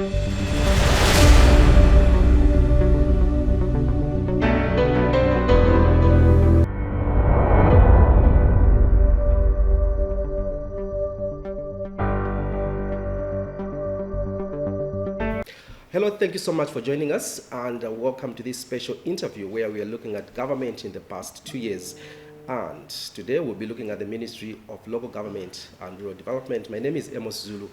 Hello, thank you so much for joining us, and welcome to this special interview where we are looking at government in the past 2 years. And today we'll be looking at the Ministry of Local Government and Rural Development. My name is Amos Zulu.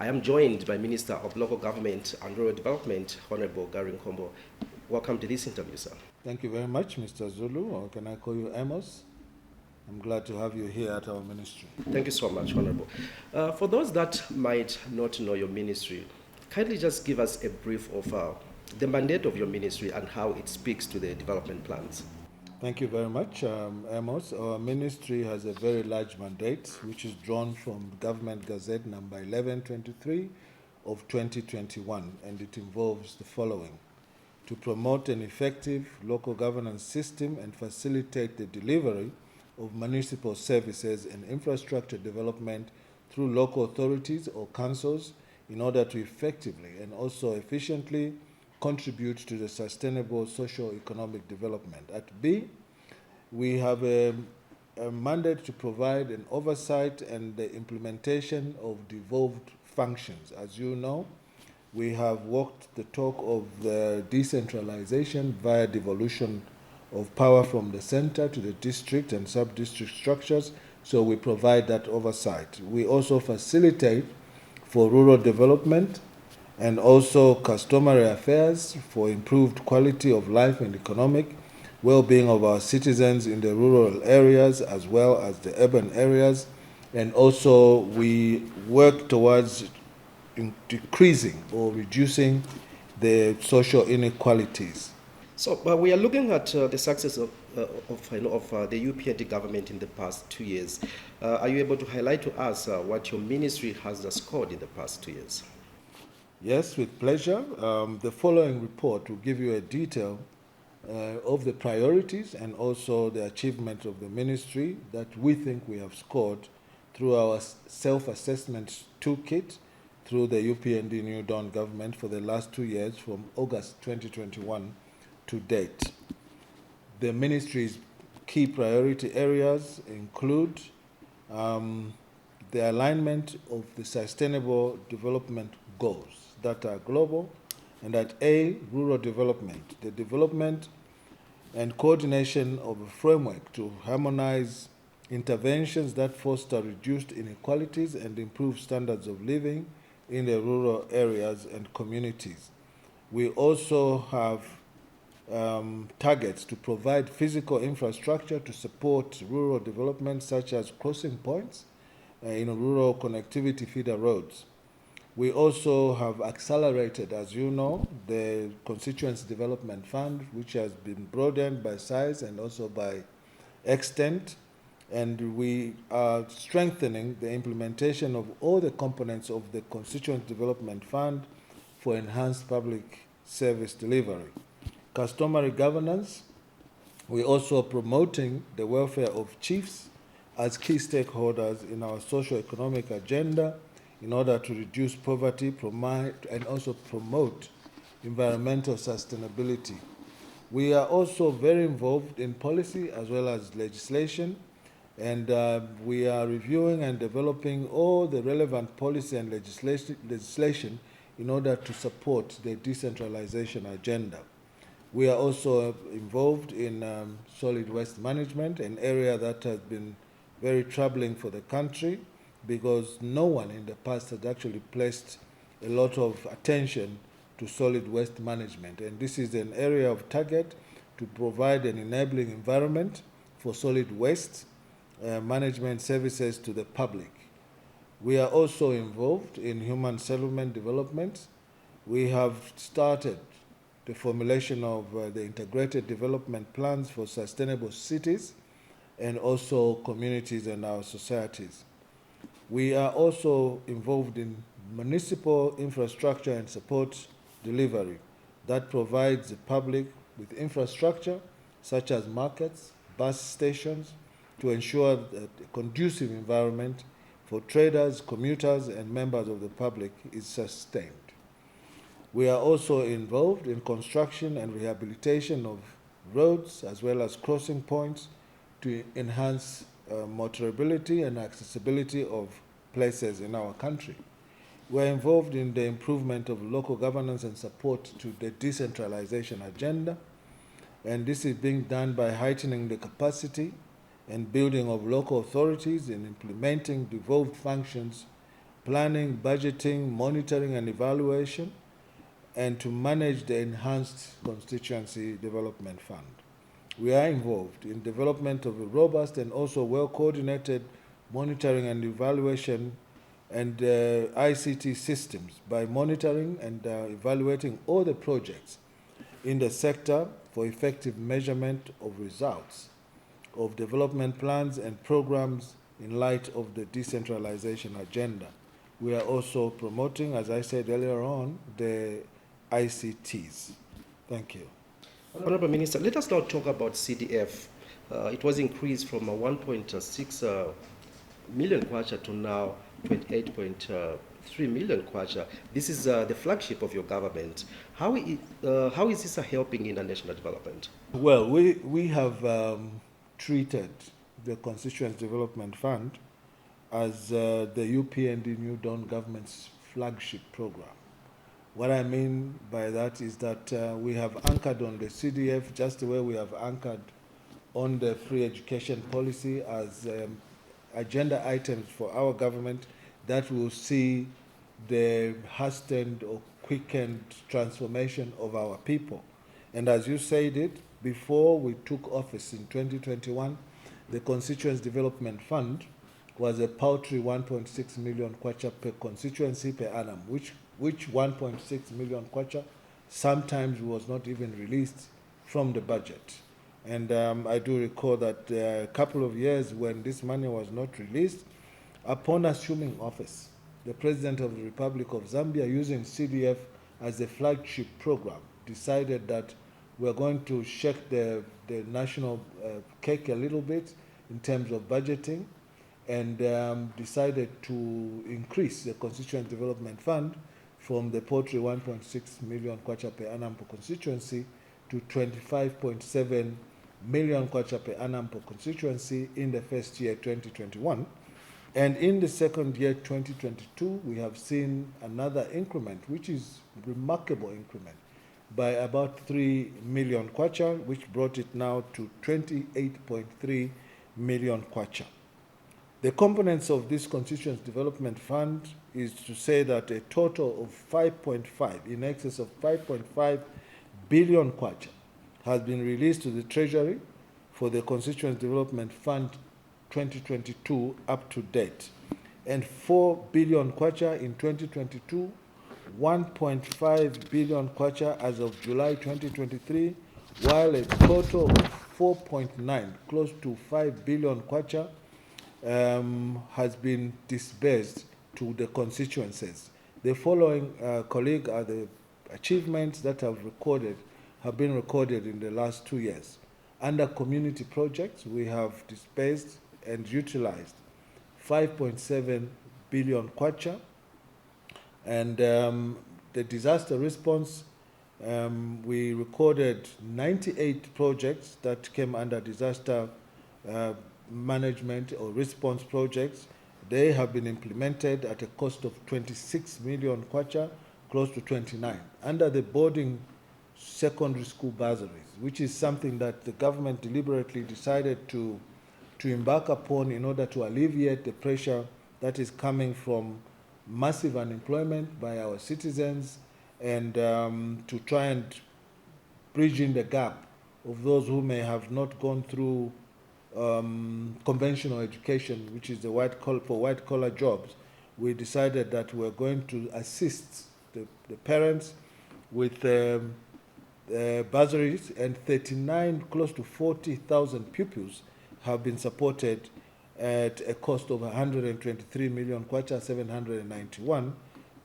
I am joined by Minister of Local Government and Rural Development, Honorable Gary Nkombo. Welcome to this interview, sir. Thank you very much, Mr. Zulu, or can I call you Amos? I'm glad to have you here at our ministry. Thank you so much, Honorable. For those that might not know your ministry, kindly just give us a brief of the mandate of your ministry and how it speaks to the development plans. Thank you very much, Amos. Our ministry has a very large mandate, which is drawn from Government Gazette number 1123 of 2021, and it involves the following: to promote an effective local governance system and facilitate the delivery of municipal services and infrastructure development through local authorities or councils in order to effectively and also efficiently contribute to the sustainable socio-economic development. At B, we have a mandate to provide an oversight and the implementation of devolved functions. As you know, we have walked the talk of the decentralization via devolution of power from the center to the district and sub-district structures, so we provide that oversight. We also facilitate for rural development and also customary affairs for improved quality of life and economic well-being of our citizens in the rural areas as well as the urban areas. And also we work towards decreasing or reducing the social inequalities. So, we are looking at the success of the UPND government in the past 2 years. Are you able to highlight to us what your ministry has scored in the past 2 years? Yes, with pleasure. The following report will give you a detail of the priorities and also the achievement of the ministry that we think we have scored through our self-assessment toolkit through the UPND New Dawn government for the last 2 years from August 2021 to date. The ministry's key priority areas include the alignment of the sustainable development goals that are global, and at A, rural development, the development and coordination of a framework to harmonize interventions that foster reduced inequalities and improve standards of living in the rural areas and communities. We also have targets to provide physical infrastructure to support rural development, such as crossing points in rural connectivity feeder roads. We also have accelerated, as you know, the Constituency Development Fund, which has been broadened by size and also by extent, and we are strengthening the implementation of all the components of the Constituency Development Fund for enhanced public service delivery. Customary governance, we're also promoting the welfare of chiefs as key stakeholders in our socio-economic agenda in order to reduce poverty, and also promote environmental sustainability. We are also very involved in policy as well as legislation, and we are reviewing and developing all the relevant policy and legislation in order to support the decentralization agenda. We are also involved in solid waste management, an area that has been very troubling for the country because no one in the past has actually placed a lot of attention to solid waste management. And this is an area of target to provide an enabling environment for solid waste management services to the public. We are also involved in human settlement development. We have started the formulation of the integrated development plans for sustainable cities and also communities and our societies. We are also involved in municipal infrastructure and support delivery that provides the public with infrastructure such as markets, bus stations, to ensure that a conducive environment for traders, commuters, and members of the public is sustained. We are also involved in construction and rehabilitation of roads as well as crossing points to enhance motorability and accessibility of places in our country. We're involved in the improvement of local governance and support to the decentralization agenda, and this is being done by heightening the capacity and building of local authorities in implementing devolved functions, planning, budgeting, monitoring, and evaluation, and to manage the enhanced constituency development fund. We are involved in development of a robust and also well-coordinated monitoring and evaluation and ICT systems by monitoring and evaluating all the projects in the sector for effective measurement of results of development plans and programs in light of the decentralization agenda. We are also promoting, as I said earlier on, the ICTs. Thank you. Honorable Minister, let us now talk about CDF. It was increased from 1.6 million kwacha to now 28.3 million kwacha. This is the flagship of your government. How is this helping in the national development? Well, we have treated the Constituency Development Fund as the UPND New Dawn government's flagship program. What I mean by that is that we have anchored on the CDF just the way we have anchored on the free education policy as agenda items for our government that will see the hastened or quickened transformation of our people. And as you said it, before we took office in 2021, the Constituency Development Fund was a paltry 1.6 million kwacha per constituency per annum, which 1.6 million kwacha sometimes was not even released from the budget. And I do recall that a couple of years when this money was not released, upon assuming office, the President of the Republic of Zambia, using CDF as a flagship program, decided that we're going to shake the national cake a little bit in terms of budgeting, and decided to increase the Constituency Development Fund from the paltry 1.6 million kwacha per annum per constituency to 25.7 million kwacha per annum per constituency in the first year, 2021. And in the second year, 2022, we have seen another increment, which is a remarkable increment, by about 3 million kwacha, which brought it now to 28.3 million kwacha. The components of this Constituency Development Fund is to say that a total of 5.5, in excess of 5.5 billion kwacha has been released to the Treasury for the Constituency Development Fund 2022 up to date, and 4 billion kwacha in 2022, 1.5 billion kwacha as of July 2023, while a total of 4.9, close to 5 billion kwacha has been disbursed to the constituencies. The following, colleague, are the achievements that have been recorded in the last 2 years. Under community projects, we have disbursed and utilized 5.7 billion kwacha, and the disaster response, we recorded 98 projects that came under disaster management or response projects. They have been implemented at a cost of 26 million kwacha, close to 29, under the boarding secondary school bursaries, which is something that the government deliberately decided to embark upon in order to alleviate the pressure that is coming from massive unemployment by our citizens, and to try and bridge in the gap of those who may have not gone through conventional education, which is the white-collar jobs. We decided that we're going to assist the parents with bursaries, and 39, close to 40,000 pupils have been supported at a cost of 123 million kwacha, 791,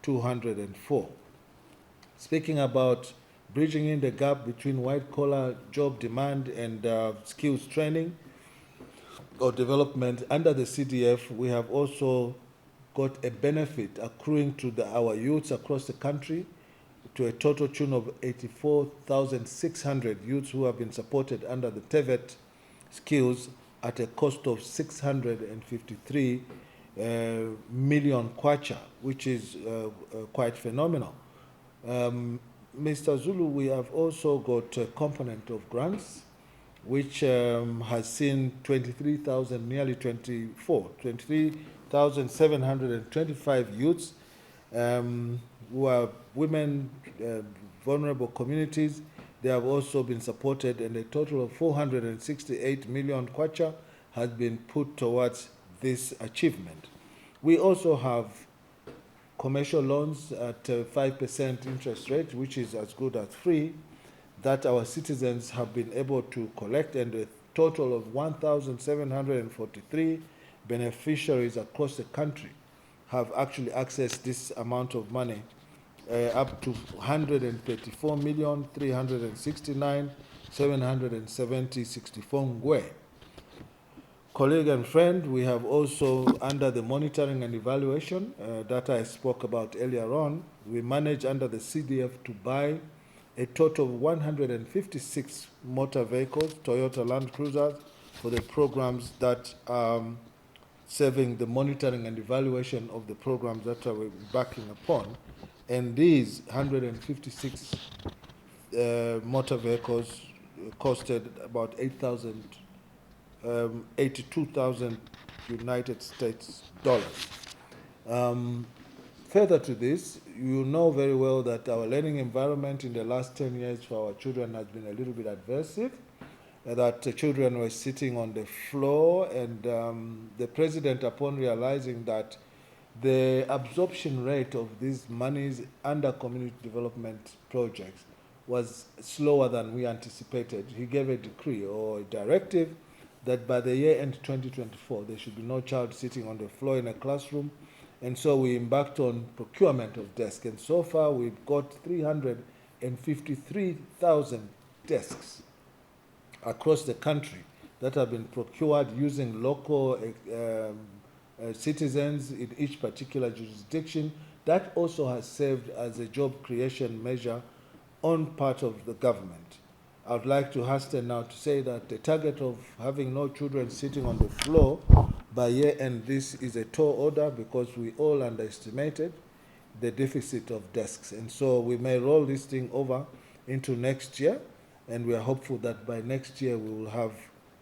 204. Speaking about bridging in the gap between white-collar job demand and skills training or development, under the CDF, we have also got a benefit accruing to our youths across the country to a total tune of 84,600 youths who have been supported under the TEVET skills at a cost of 653 million kwacha, which is quite phenomenal. Mr. Zulu, we have also got a component of grants, which has seen 23,000, nearly 23,725 youths who are women, vulnerable communities. They have also been supported, and a total of 468 million kwacha has been put towards this achievement. We also have commercial loans at 5% interest rate, which is as good as free, that our citizens have been able to collect, and a total of 1,743 beneficiaries across the country have actually accessed this amount of money, up to 134,369,770.64 ngwe. Colleague and friend, we have also, under the monitoring and evaluation that I spoke about earlier on, we managed under the CDF to buy a total of 156 motor vehicles, Toyota Land Cruisers, for the programs that are serving the monitoring and evaluation of the programs that we're backing upon. And these 156 motor vehicles costed about 82,000 United States dollars. Further to this, you know very well that our learning environment in the last 10 years for our children has been a little bit adversive, that the children were sitting on the floor, and the president, upon realizing that the absorption rate of these monies under community development projects was slower than we anticipated, he gave a decree or a directive that by the year end 2024, there should be no child sitting on the floor in a classroom. And so we embarked on procurement of desks. And so far, we've got 353,000 desks across the country that have been procured using local citizens in each particular jurisdiction. That also has served as a job creation measure on part of the government. I would like to hasten now to say that the target of having no children sitting on the floor by year end, this is a tall order, because we all underestimated the deficit of desks. And so we may roll this thing over into next year, and we are hopeful that by next year we will have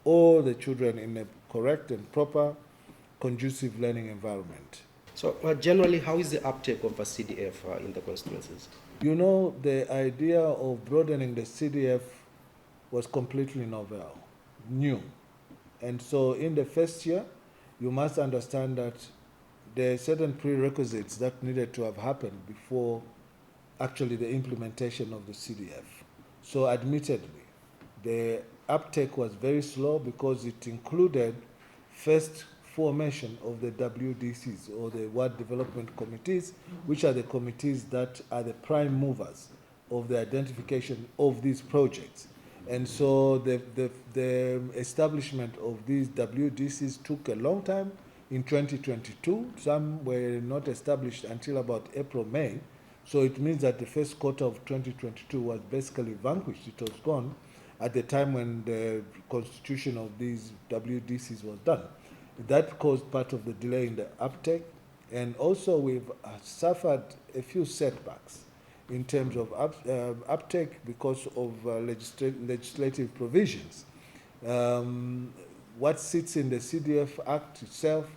all the children in a correct and proper, conducive learning environment. So generally, how is the uptake of a CDF in the constituencies? You know, the idea of broadening the CDF was completely novel, new. And so in the first year, you must understand that there are certain prerequisites that needed to have happened before actually the implementation of the CDF. So admittedly, the uptake was very slow because it included first formation of the WDCs, or the Ward Development Committees, which are the committees that are the prime movers of the identification of these projects. And so the establishment of these WDCs took a long time in 2022. Some were not established until about April, May. So it means that the first quarter of 2022 was basically vanquished. It was gone at the time when the constitution of these WDCs was done. That caused part of the delay in the uptake. And also we've suffered a few setbacks in terms of uptake because of legislative provisions. What sits in the CDF Act itself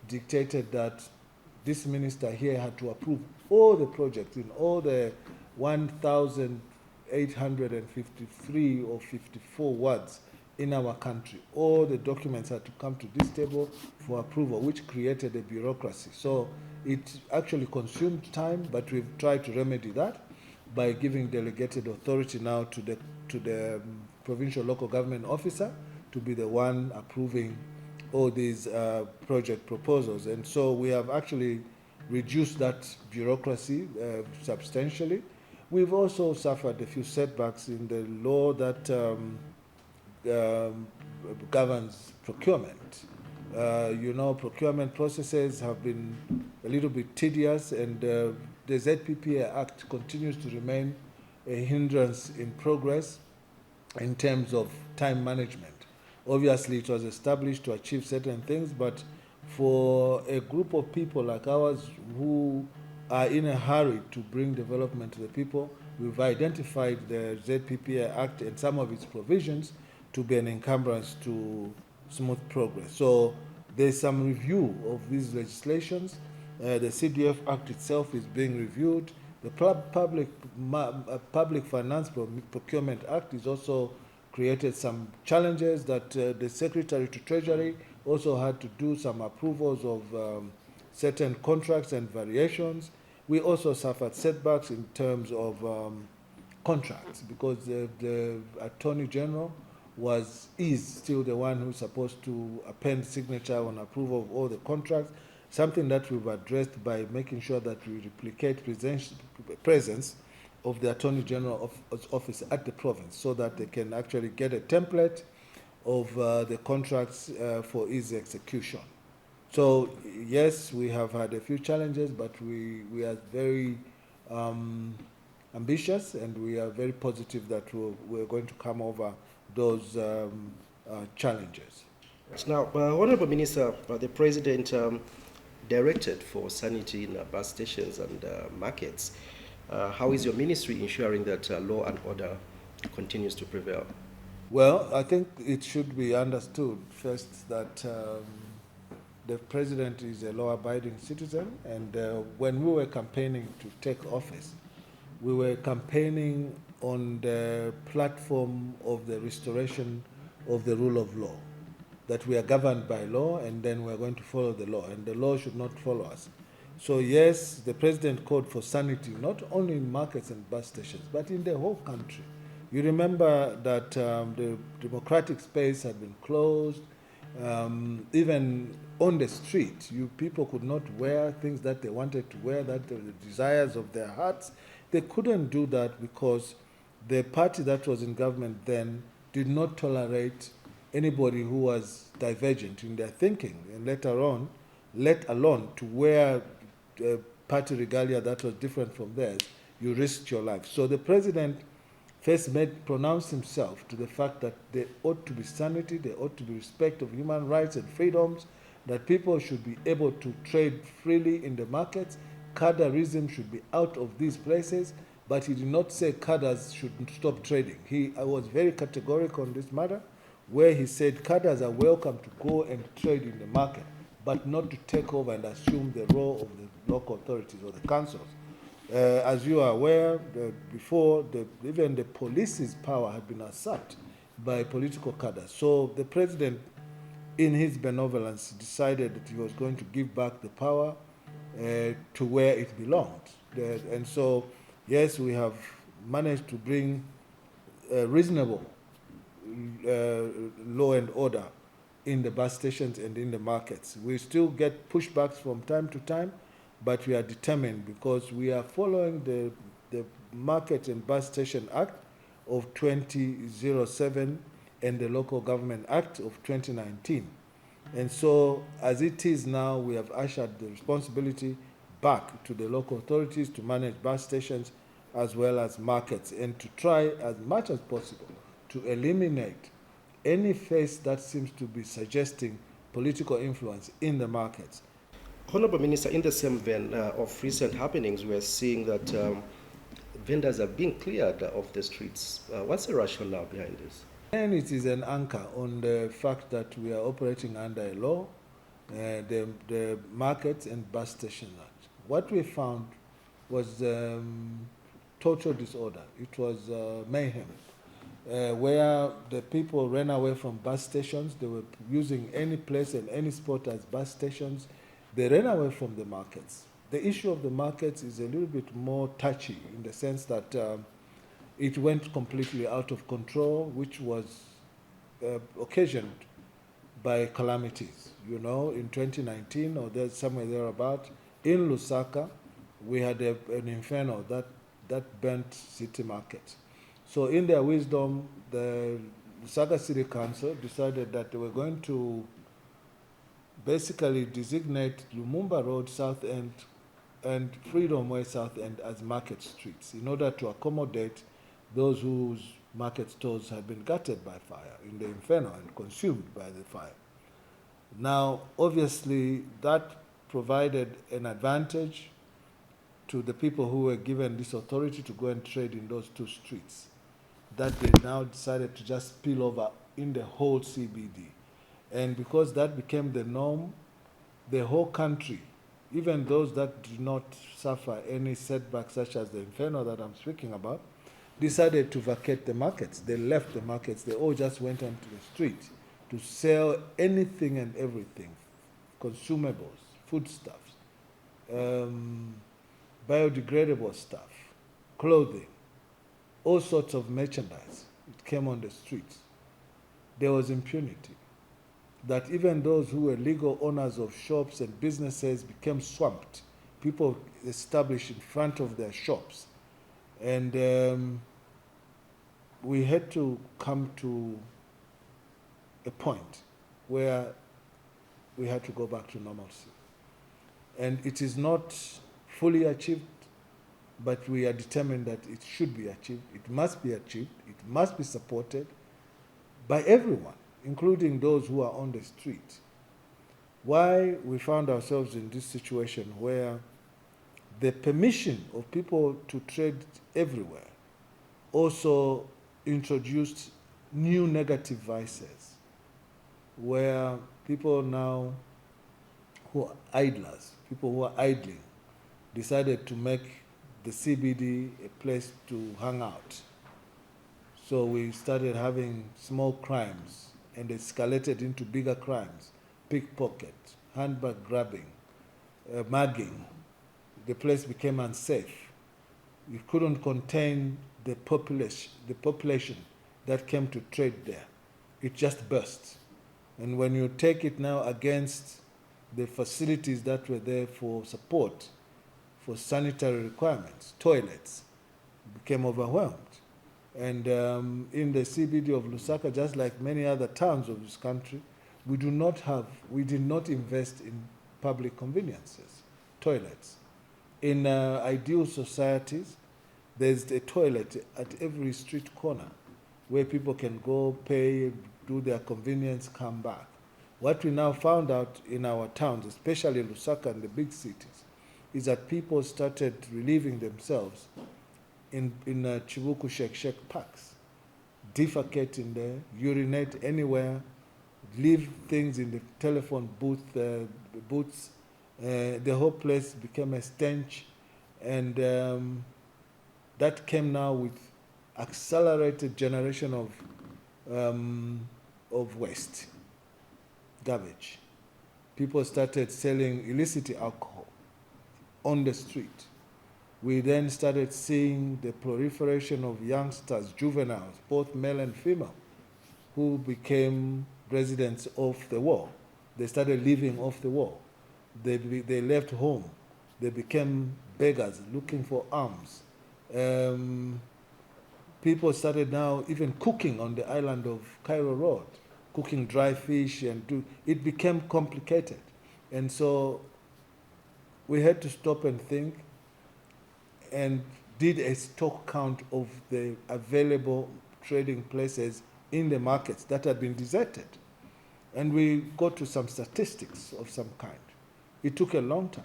dictated that this minister here had to approve all the projects in all the 1,853 or 54 wards in our country. All the documents had to come to this table for approval, which created a bureaucracy. So it actually consumed time, but we've tried to remedy that by giving delegated authority now to the provincial local government officer to be the one approving all these project proposals. And so we have actually reduced that bureaucracy substantially. We've also suffered a few setbacks in the law that governs procurement. You know, procurement processes have been a little bit tedious, and the ZPPA Act continues to remain a hindrance in progress in terms of time management. Obviously, it was established to achieve certain things, but for a group of people like ours who are in a hurry to bring development to the people, we've identified the ZPPA Act and some of its provisions to be an encumbrance to smooth progress. So there's some review of these legislations. The CDF Act itself is being reviewed. The Public Finance Procurement Act is also created some challenges that the Secretary to Treasury also had to do some approvals of certain contracts and variations. We also suffered setbacks in terms of contracts because the Attorney General is still the one who's supposed to append signature on approval of all the contracts, something that we've addressed by making sure that we replicate presence of the Attorney General office at the province so that they can actually get a template of the contracts for easy execution. So yes, we have had a few challenges, but we are very ambitious and we are very positive that we're going to come over those challenges. Now, Honorable Minister, the President directed for sanity in bus stations and markets. How is your ministry ensuring that law and order continues to prevail? Well, I think it should be understood first that the president is a law-abiding citizen, and when we were campaigning to take office, we were campaigning on the platform of the restoration of the rule of law, that we are governed by law and then we are going to follow the law, and the law should not follow us. So yes, the president called for sanity, not only in markets and bus stations, but in the whole country. You remember that the democratic space had been closed. Even on the street, people could not wear things that they wanted to wear, that the desires of their hearts. They couldn't do that because the party that was in government then did not tolerate anybody who was divergent in their thinking, and let alone to wear party regalia that was different from theirs. You risked your life. So the president first pronounced himself to the fact that there ought to be sanity, there ought to be respect of human rights and freedoms, that people should be able to trade freely in the markets. Cadreism should be out of these places, but he did not say cadres should stop trading. I was very categorical on this matter, where he said cadres are welcome to go and trade in the market, but not to take over and assume the role of the local authorities or the councils. As you are aware, before, even the police's power had been usurped by political cadres. So the president, in his benevolence, decided that he was going to give back the power to where it belonged. And so, yes, we have managed to bring reasonable law and order in the bus stations and in the markets. We still get pushbacks from time to time, but we are determined because we are following the Market and Bus Station Act of 2007 and the Local Government Act of 2019. And so, as it is now, we have ushered the responsibility back to the local authorities to manage bus stations as well as markets, and to try as much as possible to eliminate any face that seems to be suggesting political influence in the markets. Honorable Minister, in the same vein of recent happenings, we are seeing that vendors are being cleared off the streets. What's the rationale behind this? And it is an anchor on the fact that we are operating under a law, the Markets and Bus Station Act. What we found was total disorder. It was mayhem, where the people ran away from bus stations. They were using any place and any spot as bus stations. They ran away from the markets. The issue of the markets is a little bit more touchy in the sense that it went completely out of control, which was occasioned by calamities. You know, in 2019 or there's somewhere thereabout, in Lusaka, we had an inferno that burnt city market. So in their wisdom, the Lusaka City Council decided that they were going to basically designate Lumumba Road South End and Freedom Way South End as market streets in order to accommodate those whose market stores had been gutted by fire in the inferno and consumed by the fire. Now, obviously, that provided an advantage to the people who were given this authority to go and trade in those two streets, that they now decided to just spill over in the whole CBD. And because that became the norm, the whole country, even those that did not suffer any setbacks such as the inferno that I'm speaking about, decided to vacate the markets. They left the markets. They all just went onto the street to sell anything and everything, consumables, foodstuffs, biodegradable stuff, clothing, all sorts of merchandise. It came on the streets. There was impunity. That even those who were legal owners of shops and businesses became swamped. People established in front of their shops. And we had to come to a point where we had to go back to normalcy. And it is not fully achieved, but we are determined that it should be achieved. It must be achieved. It must be supported by everyone, including those who are on the street. Why we found ourselves in this situation where the permission of people to trade everywhere also introduced new negative vices, where people now who are idlers, people who are idling, decided to make the CBD a place to hang out. So we started having small crimes and escalated into bigger crimes, pickpocket, handbag grabbing, mugging. The place became unsafe. We couldn't contain the population that came to trade there. It just burst. And when you take it now against the facilities that were there for support, for sanitary requirements, toilets, became overwhelmed. And in the CBD of Lusaka, just like many other towns of this country, we did not invest in public conveniences, toilets. In ideal societies, there's a toilet at every street corner where people can go, pay, do their convenience, come back. What we now found out in our towns, especially Lusaka and the big cities, is that people started relieving themselves in Chibuku Shek parks, defecate in there, urinate anywhere, leave things in the telephone booths. The whole place became a stench, and that came now with accelerated generation of waste, garbage. People started selling illicit alcohol on the street. We then started seeing the proliferation of youngsters, juveniles, both male and female, who became residents off the wall. They started living off the wall. They left home. They became beggars looking for alms. People started now even cooking on the island of Cairo Road, cooking dry fish, and it became complicated. And so we had to stop and think and did a stock count of the available trading places in the markets that had been deserted. And we got to some statistics of some kind. It took a long time.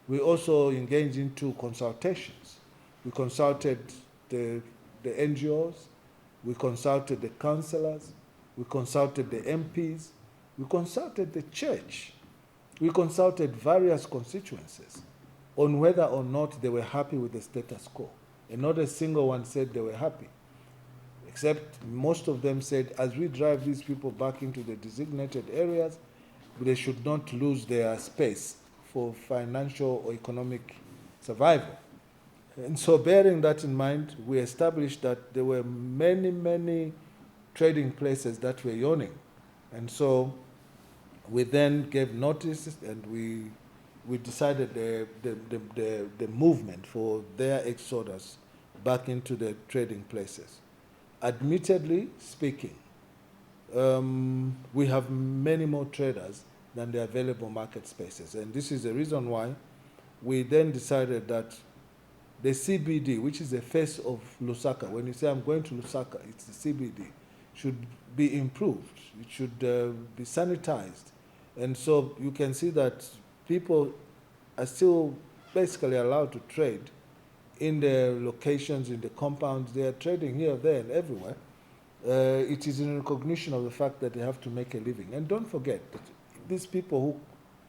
We also engaged into consultations. We consulted the NGOs, we consulted the councillors, we consulted the MPs, we consulted the church, we consulted various constituencies on whether or not they were happy with the status quo. And not a single one said they were happy, except most of them said, as we drive these people back into the designated areas, they should not lose their space for financial or economic survival. And so bearing that in mind, we established that there were many, many trading places that were yawning. And so we then gave notice, and we decided the movement for their exodus back into the trading places. Admittedly speaking, we have many more traders than the available market spaces. And this is the reason why we then decided that the CBD, which is the face of Lusaka, when you say I'm going to Lusaka, it's the CBD, should be improved. It should be sanitized. And so you can see that people are still basically allowed to trade in the locations, in the compounds. They are trading here, there, and everywhere. It is in recognition of the fact that they have to make a living. And don't forget that these people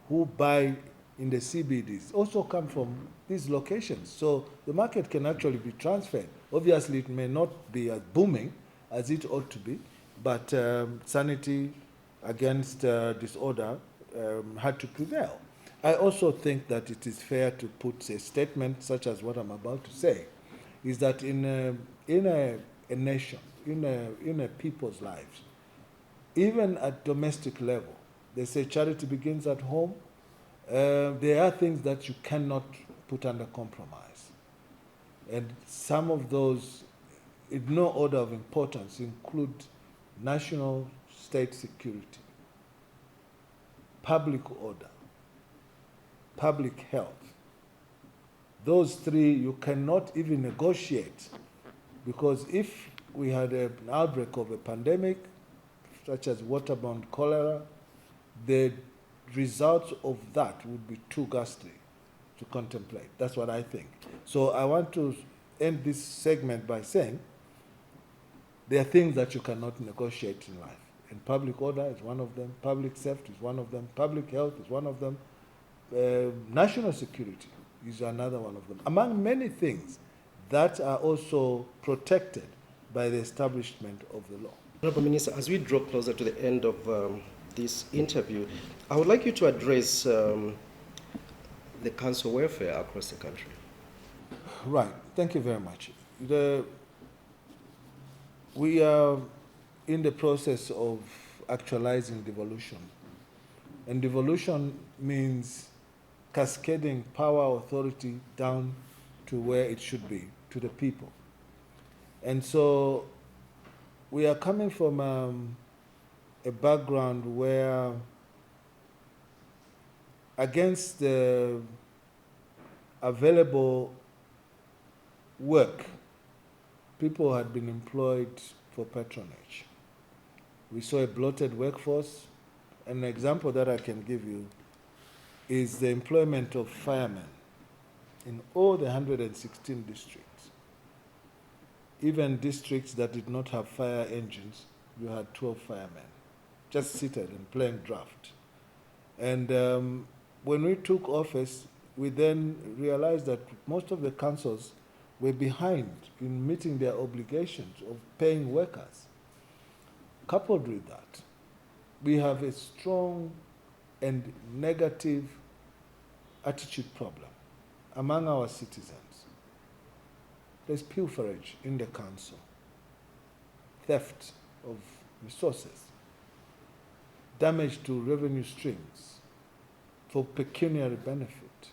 who buy in the CBDs also come from these locations. So the market can actually be transferred. Obviously, it may not be as booming as it ought to be, but sanity against disorder had to prevail. I also think that it is fair to put a statement such as what I'm about to say, is that in a nation, in a people's lives, even at domestic level, they say charity begins at home. There are things that you cannot put under compromise. And some of those, in no order of importance, include national state security, public order, public health. Those three you cannot even negotiate, because if we had an outbreak of a pandemic, such as waterborne cholera, the results of that would be too ghastly to contemplate. That's what I think. So I want to end this segment by saying there are things that you cannot negotiate in life. And public order is one of them, public safety is one of them, public health is one of them, national security is another one of them, among many things that are also protected by the establishment of the law. Honorable Minister, as we draw closer to the end of this interview, I would like you to address the cancer welfare across the country. Right. Thank you very much. We are in the process of actualizing devolution. And devolution means cascading power authority down to where it should be, to the people. And so we are coming from a background where, against the available work, people had been employed for patronage. We saw a bloated workforce. An example that I can give you is the employment of firemen in all the 116 districts. Even districts that did not have fire engines, you had 12 firemen just seated and playing draft. And when we took office, we then realized that most of the councils were behind in meeting their obligations of paying workers. Coupled with that, we have a strong and negative attitude problem among our citizens. There's pilferage in the council, theft of resources, damage to revenue streams for pecuniary benefit.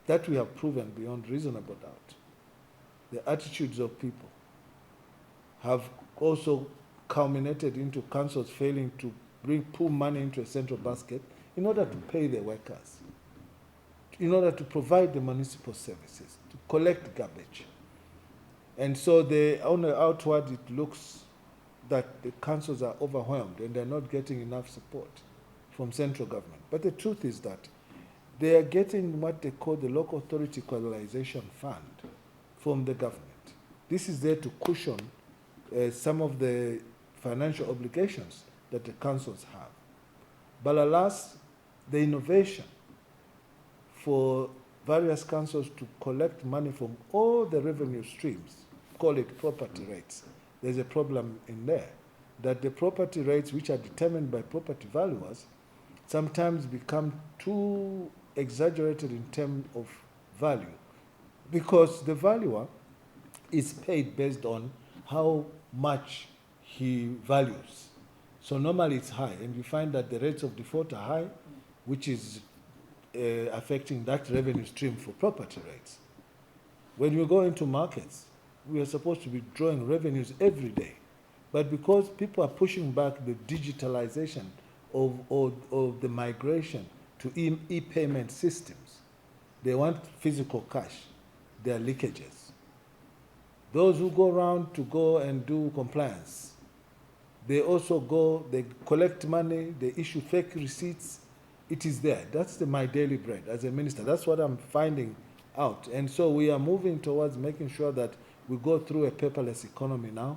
That we have proven beyond reasonable doubt. The attitudes of people have also culminated into councils failing to pull money into a central basket in order to pay their workers, in order to provide the municipal services, to collect garbage. And so on the outward, it looks that the councils are overwhelmed and they're not getting enough support from central government. But the truth is that they are getting what they call the Local Authority Equalization Fund from the government. This is there to cushion some of the financial obligations that the councils have. But alas, the innovation for various councils to collect money from all the revenue streams, call it property rates, there's a problem in there, that the property rates, which are determined by property valuers, sometimes become too exaggerated in terms of value, because the valuer is paid based on how much he values. So normally it's high, and you find that the rates of default are high, which is affecting that revenue stream for property rates. When you go into markets, we are supposed to be drawing revenues every day. But because people are pushing back the digitalization of the migration to e-payment systems, they want physical cash. There are leakages. Those who go around to go and do compliance, they also go, they collect money, they issue fake receipts. It is there. That's my daily bread as a minister. That's what I'm finding out. And so we are moving towards making sure that we go through a paperless economy now,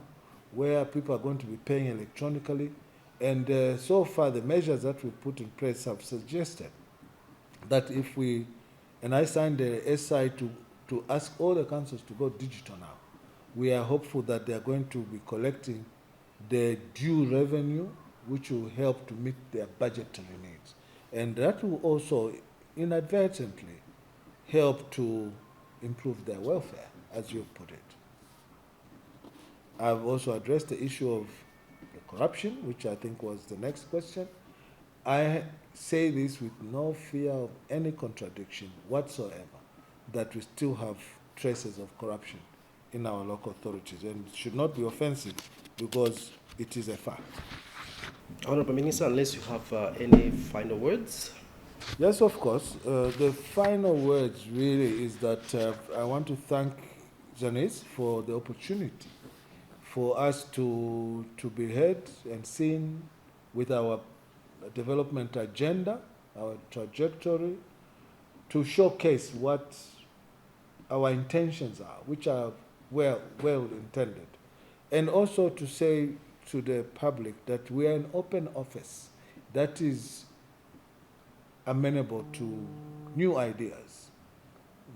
where people are going to be paying electronically. And so far, the measures that we put in place have suggested that if we, and I signed the SI to ask all the councils to go digital now. We are hopeful that they are going to be collecting the due revenue, which will help to meet their budgetary needs. And that will also inadvertently help to improve their welfare, as you put it. I've also addressed the issue of the corruption, which I think was the next question. I say this with no fear of any contradiction whatsoever, that we still have traces of corruption in our local authorities, and it should not be offensive because it is a fact. Honorable Minister, unless you have any final words. Yes, of course. The final words really is that I want to thank Janice for the opportunity for us to be heard and seen with our development agenda, our trajectory, to showcase what our intentions are, which are well intended. And also to say to the public that we are an open office that is amenable to new ideas.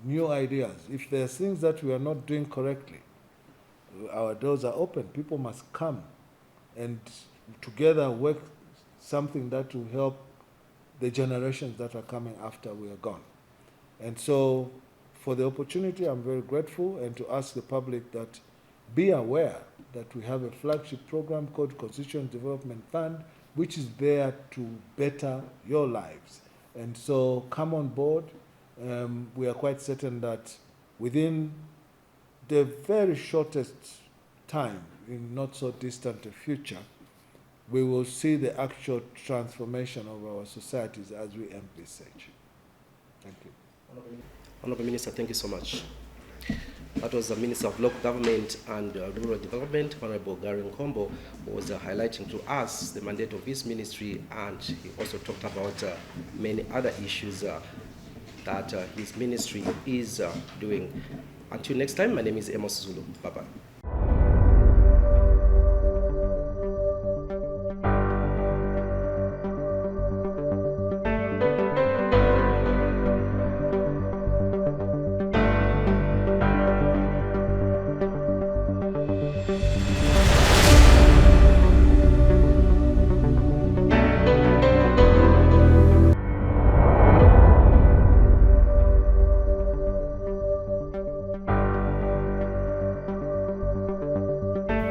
New ideas. If there are things that we are not doing correctly, our doors are open. People must come and together work something that will help the generations that are coming after we are gone. And so for the opportunity, I'm very grateful, and to ask the public that be aware that we have a flagship program called Constituent Development Fund, which is there to better your lives. And so come on board. We are quite certain that within the very shortest time, in not so distant a future, we will see the actual transformation of our societies as we envisage. Thank you. Honorable Minister, thank you so much. That was the Minister of Local Government and Rural Development, Honorable Gary Nkombo, who was highlighting to us the mandate of his ministry, and he also talked about many other issues that his ministry is doing. Until next time, my name is Amos Zulu. Bye-bye.